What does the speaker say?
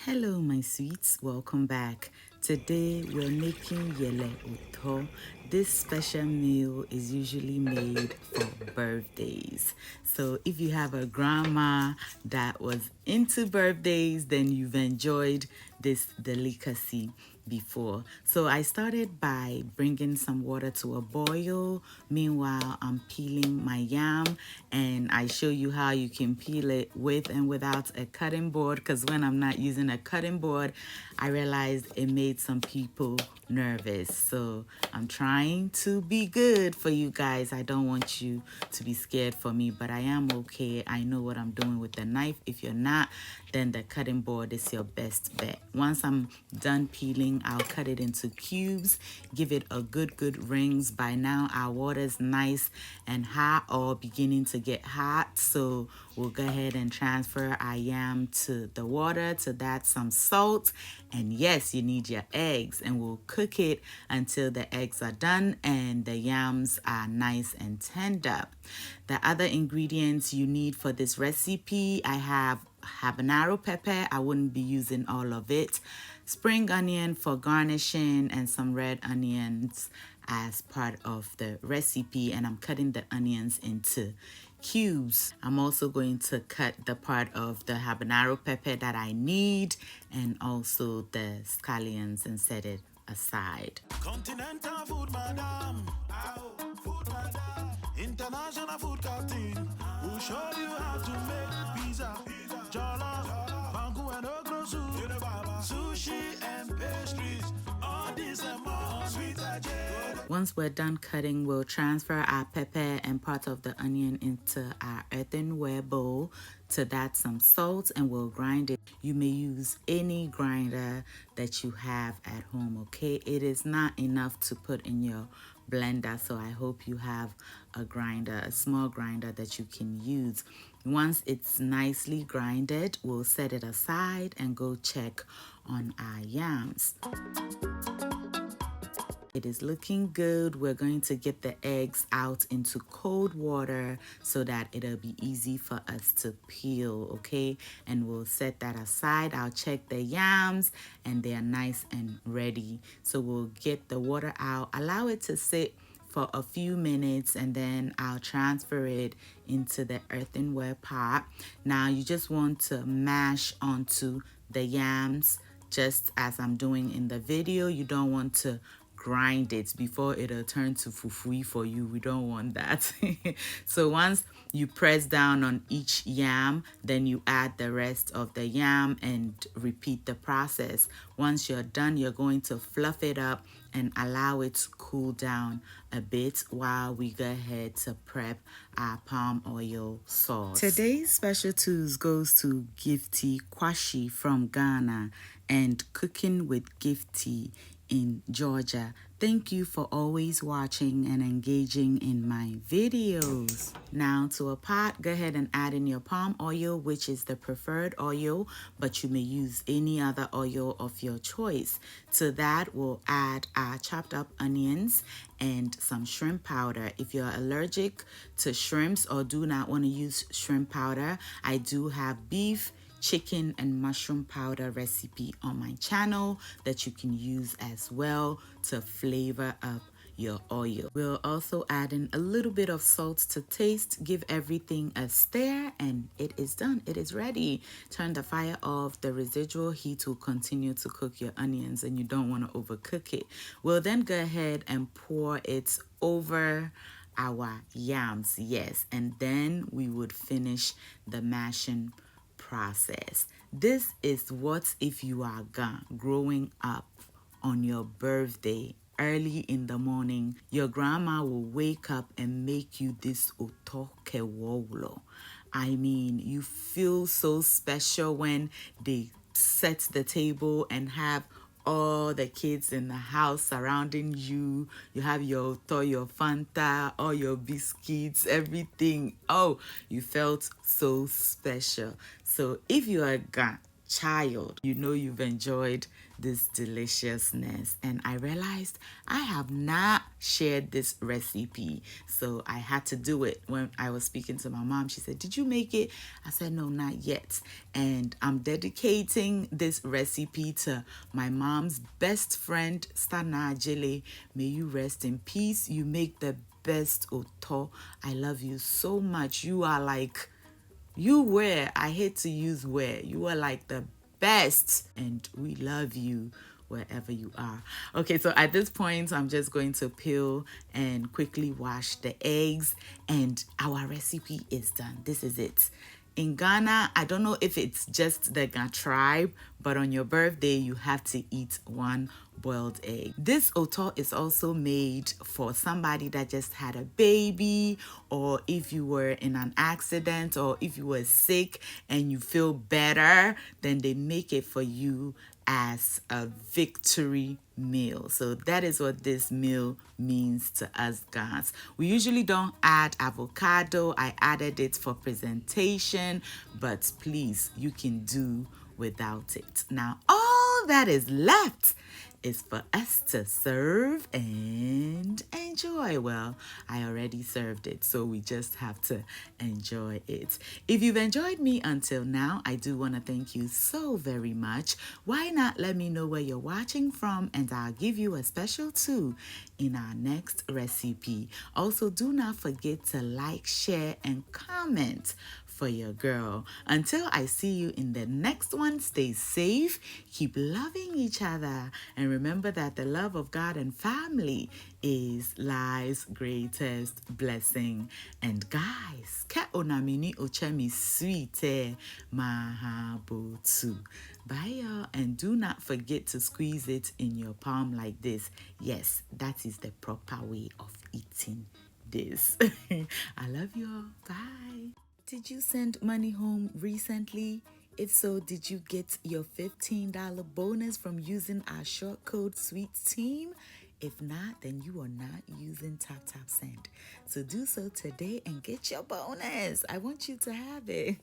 Hello, my sweets. Welcome back. Today we're making yele uto. This special meal is usually made for birthdays. So if you have a grandma that was into birthdays, then you've enjoyed this delicacy before. So I started by bringing some water to a boil. Meanwhile, I'm peeling my yam, and I show you how you can peel it with and without a cutting board, because when I'm not using a cutting board, I realized it made some people nervous. So I'm trying to be good for you guys. I don't want you to be scared for me, but I am okay. I know what I'm doing with the knife. If you're not, then the cutting board is your best bet. Once I'm done peeling, I'll cut it into cubes, give it a good rinse. By now our water's nice and hot, or beginning to get hot, so we'll go ahead and transfer our yam to the water. To that, some salt, and yes, you need your eggs, and we'll cook it until the eggs are done and the yams are nice and tender. The other ingredients you need for this recipe, I have habanero pepper. I wouldn't be using all of it. Spring onion for garnishing, and some red onions as part of the recipe, and I'm cutting the onions into cubes. I'm also going to cut the part of the habanero pepper that I need, and also the scallions, and set it aside. Continental food, madam. Food, madam. International food captain. We'll show you how to make pizza, jollof, banku and okra soup, sushi and pastries. All this and more sweet agenda. Once we're done cutting, we'll transfer our pepper and part of the onion into our earthenware bowl. To that, some salt, and we'll grind it. You may use any grinder that you have at home, okay? It is not enough to put in your blender, so I hope you have a grinder, a small grinder that you can use. Once it's nicely grinded, we'll set it aside and go check on our yams. It is looking good. We're going to get the eggs out into cold water so that it'll be easy for us to peel, okay? And we'll set that aside. I'll check the yams and they are nice and ready. So we'll get the water out, allow it to sit for a few minutes, and then I'll transfer it into the earthenware pot. Now you just want to mash onto the yams just as I'm doing in the video. You don't want to grind it before it'll turn to fufui for you. We don't want that. So once you press down on each yam, then you add the rest of the yam and repeat the process. Once you're done, you're going to fluff it up and allow it to cool down a bit while we go ahead to prep our palm oil sauce. Today's special tools goes to Gifty Kwashi from Ghana and Cooking with Gifty in Georgia. Thank you for always watching and engaging in my videos. Now to a pot, go ahead and add in your palm oil, which is the preferred oil, but you may use any other oil of your choice. To that, we'll add our chopped up onions and some shrimp powder. If you're allergic to shrimps or do not want to use shrimp powder, I do have beef, chicken, and mushroom powder recipe on my channel that you can use as well to flavor up your oil. We'll also add in a little bit of salt to taste, give everything a stir, and it is done. It is ready. Turn the fire off. The residual heat will continue to cook your onions, and you don't want to overcook it. We'll then go ahead and pour it over our yams, yes, and then we would finish the mashing process. This is what if you are growing up on your birthday early in the morning, your grandma will wake up and make you this otokewolo. I mean, you feel so special when they set the table and have all the kids in the house surrounding you. You have your toy, your Fanta, all your biscuits, everything. Oh, you felt so special. So if you are child, you know you've enjoyed this deliciousness. And I realized I have not shared this recipe. So I had to do it. When I was speaking to my mom, she said, "Did you make it?" I said, "No, not yet." And I'm dedicating this recipe to my mom's best friend, Stana Jele. May you rest in peace. You make the best oto. I love you so much. You are like, you were, I hate to use were, you are like the best, and we love you wherever you are. Okay, so at this point, I'm just going to peel and quickly wash the eggs, and our recipe is done. This is it. In Ghana, I don't know if it's just the Ga tribe, but on your birthday, you have to eat one boiled egg. This oto is also made for somebody that just had a baby, or if you were in an accident, or if you were sick and you feel better, then they make it for you as a victory meal. So that is what this meal means to us Ghans. We usually don't add avocado. I added it for presentation, but please, you can do without it. Now, all that is left is for us to serve and enjoy. Well, I already served it, so we just have to enjoy it. If you've enjoyed me until now, I do want to thank you so very much. Why not let me know where you're watching from, and I'll give you a special too in our next recipe. Also, do not forget to like, share, and comment for your girl. Until I see you in the next one, stay safe, keep loving each other, and remember that the love of God and family is life's greatest blessing. And guys, ke onamini ochemi sweet mahabotu. Bye y'all, and do not forget to squeeze it in your palm like this. Yes, that is the proper way of eating this. I love you all. Bye. Did you send money home recently? If so, did you get your $15 bonus from using our short code SWEET team? If not, then you are not using TapTapSend. So do so today and get your bonus. I want you to have it.